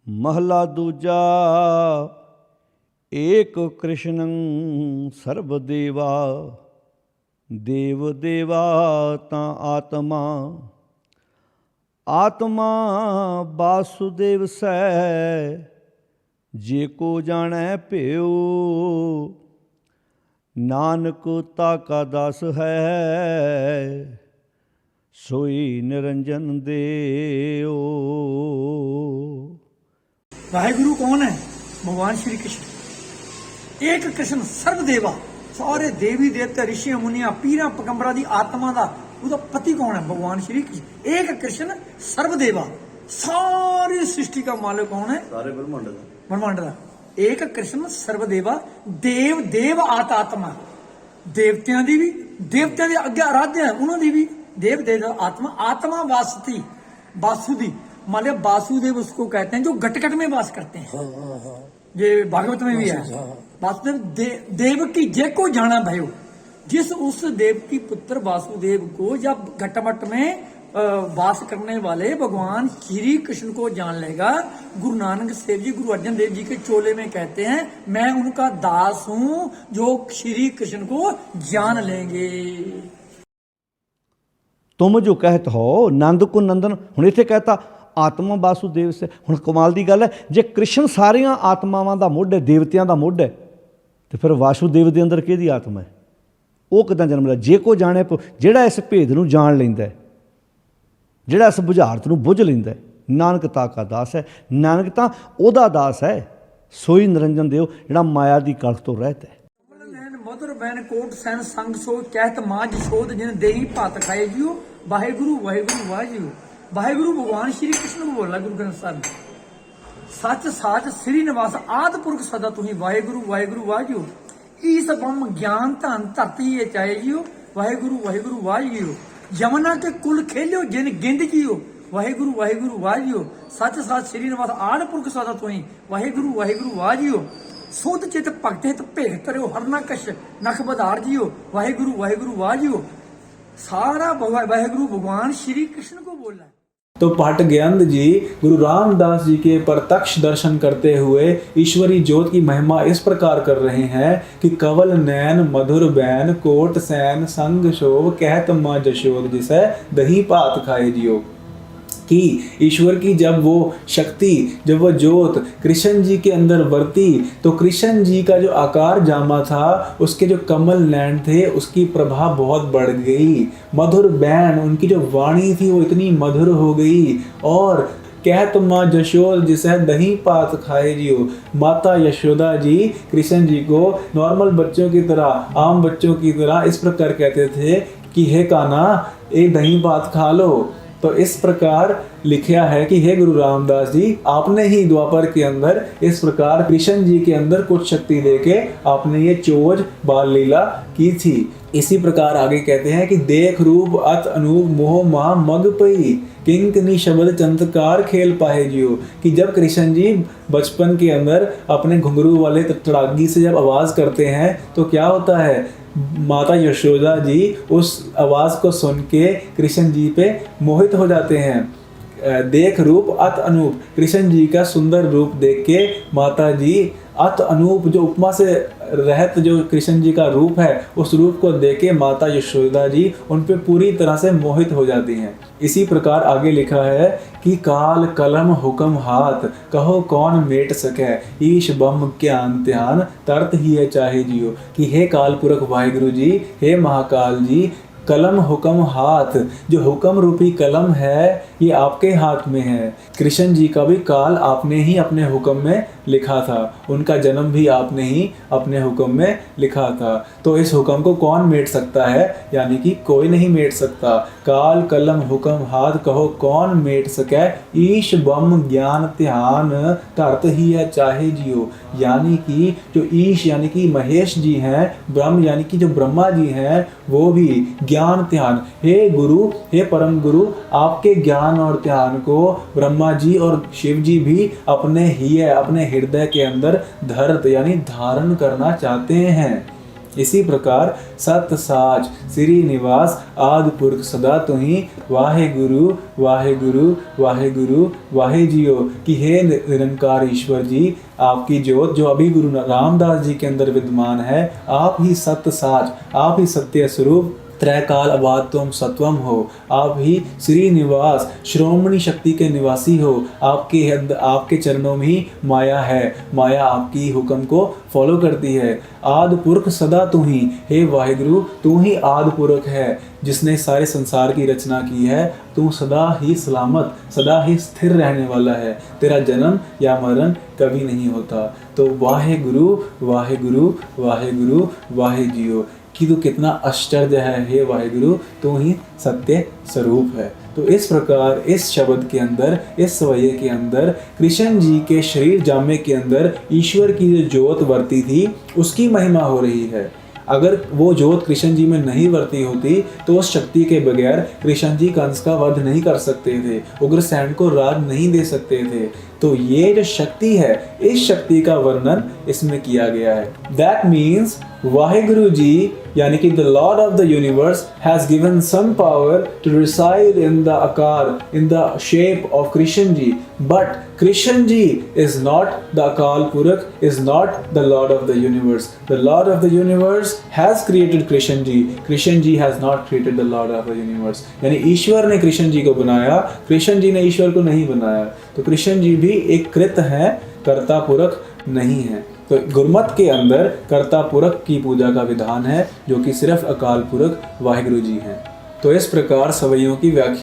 महला दूजा। एक कृष्णं सर्वदेवा, देव देवा ता आत्मा। आत्मा वासुदेव सै, जे को जानै प्यो। नानक ताका दास है, सोई निरंजन देओ। वाहिगुरु कौन है? भगवान श्री कृष्ण। एक कृष्ण सर्वदेवा, सारे देवी देवते ऋषि मुनिया पीरा पैगंबरां दी आत्मा दा ਉਹਦਾ पति कौन है? भगवान श्री कृष्ण। एक कृष्ण सर्वदेवा, सारी सृष्टि का मालिक कौन है? सारे ब्रह्मांड का। एक कृष्ण सर्वदेवा, देव देव आत्मा, देवतियां दी भी, देवतियां दे अगे आराध्य है उन्हों दी भी, देव देव आत्मा। आत्मा वासती वासुदी, मान लिया वासुदेव उसको कहते हैं जो घट में वास करते हैं। ये भागवत में भी है। वासुदेव देव की जे को जाना भयो, जिस उस देव की पुत्र वासुदेव को जब घटमट में वास करने वाले भगवान श्री कृष्ण को जान लेगा। गुरु नानक देव जी, गुरु अर्जन देव जी के चोले में कहते हैं, मैं उनका दास हूं जो श्री कृष्ण को जान लेंगे। तुम जो कहत हो नंद को नंदन, हुण इत्थे कहता आत्मा वासुदेव से। हुण कमाल दी गल है, जे कृष्ण सारियां आत्मावां दा मुੱਢ है, देवतियां दा मुੱਢ है, तो फिर वासुदेव दे अंदर किहदी आत्मा है? वो किदां जन्म लिया? जे को जाने जिहड़ा इस भेद नूं जान लैंदा है, जिहड़ा इस बुझारत नूं बुझ लैंदा है, नानक ताका दास है। नानक तां ओहदा दास है, सोई निरंजन देओ, जिहड़ा माया दी कलख तो रहत है। मधुर बैन कोट सैन संग सो, कहत मां जशोद जिन देही भात खाए जियो। वाहिगुरु वाहिगुरु वाहिगुरु। वाहिगुरु भगवान श्री कृष्ण को बोला गुरु ग्रंथ साहब में, सच साच श्री निवास आद पुरख सदा तुही। वाहिगुरु वाहिगुरु वाहिगुरु। ईस बम ज्ञान धन धरती ये चाहे जियो। वाहिगुरु वाहिगुरु वाहिगुरु। यमुना के कुल खेलियो जिन गिंद जियो। वाहिगुरु वाहिगुरु वाहिगुरु। सच साच श्री निवास आद पुरख सदा तुही। वाहिगुरु वाहिगुरु वाहिगुरु। सुध चित भगत हित भेख करो हरना कश नख बधार जियो। वाहिगुरु वाहिगुरु वाहिगुरु। सारा वाहिगुरु भगवान श्री कृष्ण को बोला। तो पाठक ज्ञानंद जी गुरु रामदास जी के प्रत्यक्ष दर्शन करते हुए ईश्वरी ज्योत की महिमा इस प्रकार कर रहे हैं कि कवल नैन मधुर बैन कोट सैन संग शोभ, कहत मां जशोद जिसै दही भात खाए जियो। कि ईश्वर की जब वो शक्ति, जब वो ज्योत कृष्ण जी के अंदर बरती, तो कृष्ण जी का जो आकार जामा था, उसके जो कमल नैन थे, उसकी प्रभा बहुत बढ़ गई। मधुर बैन, उनकी जो वाणी थी वो इतनी मधुर हो गई। और कहत मां जशोद जिसे दही भात खाए जियो। माता यशोदा जी कृष्ण जी को नॉर्मल बच्चों की तरह, आम बच्चों की तरह इस प्रकार कहते थे कि हे कान्हा, ये दही भात खा लो। तो इस प्रकार लिखा है कि हे गुरु रामदास जी, आपने ही द्वापर के अंदर इस प्रकार कृष्ण जी के अंदर कुछ शक्ति देके आपने ये चोज बाल लीला की थी। इसी प्रकार आगे कहते हैं कि देख रूप अत अनूप मोह माह मग पई, किंकनी शब्द चंतकार खेल पाए जियो। कि जब कृष्ण जी बचपन के अंदर अपने घुंघरू वाले तड़ागी से जब आवाज करते हैं तो क्या होता है, माता यशोदा जी उस आवाज़ को सुन के कृष्ण जी पे मोहित हो जाते हैं। देख रूप अत अनूप, कृष्ण जी का सुंदर रूप देख के माता जी अत अनूप, जो उपमा से रहत जो कृष्ण जी का रूप है, उस रूप को देख के माता यशोदा जी उन पे पूरी तरह से मोहित हो जाती हैं। इसी प्रकार आगे लिखा है कि काल कलम हुक्म हाथ, कहो कौन मेट सके, ईश बम ज्ञान ध्यान तरत ही है चाहे जियो। कि हे काल पुरख वाहिगुरु जी, हे महाकाल जी, कलम हुक्म हाथ, जो हुक्म रूपी कलम है ये आपके हाथ में है। कृष्ण जी का भी काल आपने ही अपने हुक्म में लिखा था, उनका जन्म भी आपने ही अपने हुक्म में लिखा था। तो इस हुक्म को कौन मेट सकता है? यानी कि कोई नहीं मेट सकता। काल कलम हुक्म हाथ, कहो कौन मेट सके, ईश बम ज्ञान ध्यान धरत ही है चाहे जियो। यानी कि जो ईश यानी कि महेश जी हैं, ब्रह्म यानी कि जो ब्रह्मा जी हैं, वो भी ज्ञान ध्यान, हे गुरु, हे परम गुरु, आपके ज्ञान और ध्यान को ब्रह्मा जी और शिव जी भी अपने ही है, अपने हृदय के अंदर धरत यानी धारण करना चाहते हैं। इसी प्रकार सत साच श्री निवास आदि पुरख सदा तुही वाहे गुरु वाहे गुरु वाहे गुरु वाहे जियो कि हे निरंकार ईश्वर जी, आपकी ज्योत जो अभी गुरु रामदास जी के अंदर विद्यमान है, आप ही सत्य साच, आप ही सत्य स्वरूप, त्रैकाल अबाद तुम सत्वम हो, आप ही श्री निवास श्रोमणी शक्ति के निवासी हो, आपके चरणों में ही माया है, माया आपकी हुक्म को फॉलो करती है। आदि पुरख सदा तू ही, हे वाहिगुरु तू ही आदि पुरख है जिसने सारे संसार की रचना की है, तू सदा ही सलामत, सदा ही स्थिर रहने वाला है, तेरा जन्म या मरण कभी नहीं होता। तो वाहे गुरु वाहे गुरु वाहे गुरु वाहे जियो कि तू कितना आश्चर्य है, हे वाहिगुरु तू ही सत्य स्वरूप है। तो इस प्रकार इस शब्द के अंदर, इस सवैये के अंदर कृष्ण जी के शरीर जामे के अंदर ईश्वर की जो ज्योत वर्ती थी उसकी महिमा हो रही है। अगर वो ज्योत कृष्ण जी में नहीं वर्ती होती तो उस शक्ति के बगैर कृष्ण जी कंस का वध नहीं कर सकते थे, उग्रसेन को राज नहीं दे सकते थे। तो ये जो शक्ति है, इस शक्ति का वर्णन इसमें किया गया है। दैट मीन्स वाहिगुरु जी यानी कि the lord of the universe has given some power to reside in the आकार, in the shape of Krishna ji, but Krishna ji is not the Akal Purakh, is not the lord of the universe. The lord of the universe has created Krishna ji has not created the lord of the universe. यानी ईश्वर ने कृष्ण जी को बनाया, कृष्ण जी ने ईश्वर को नहीं बनाया। तो कृष्ण जी भी एक कृत है, कर्ता पुरख नहीं है। तो गुरमत के अंदर कर्ता पुरख की पूजा का विधान है जो कि सिर्फ अकाल पुरख वाहिगुरु जी हैं। तो इस प्रकार सवैयों की व्याख्या